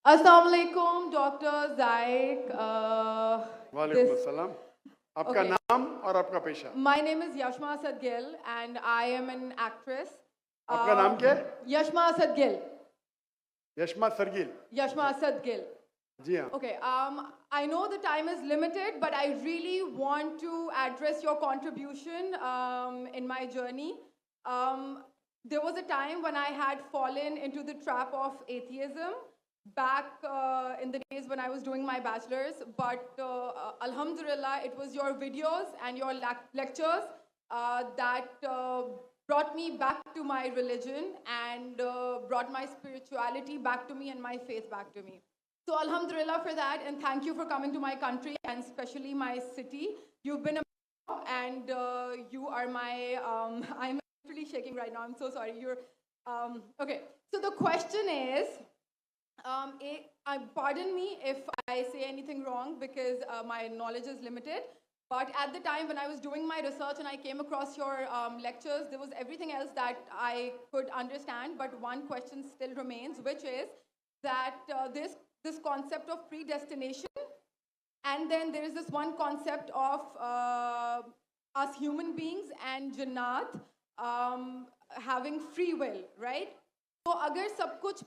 Assalamu alaikum, Dr. Zaik. वालेकुम अस्सलाम. आपका Okay. नाम और आपका पेशा. My name is Yashma Asad Gill and I am an actress. आपका नाम क्या है? Yashma Asad Gill. Yashma सरगिल. Yashma Asad Gill. जी हाँ. Okay. I know the time is limited, but I really want to address your contribution in my journey. There was a time when I had fallen into the trap of atheism back in the days when I was doing my bachelor's. But Alhamdulillah, it was your videos and your lectures that brought me back to my religion and brought my spirituality back to me and my faith back to me. So Alhamdulillah for that, and thank you for coming to my country and especially my city. You've been a and you are my, I'm literally shaking right now, I'm so sorry. Okay, so the question is, pardon me if I say anything wrong because my knowledge is limited, but at the time when I was doing my research and I came across your lectures, there was everything else that I could understand, but one question still remains, which is that this concept of predestination, and then there is this one concept of us human beings and Jannat having free will, right? So, agar sab kuch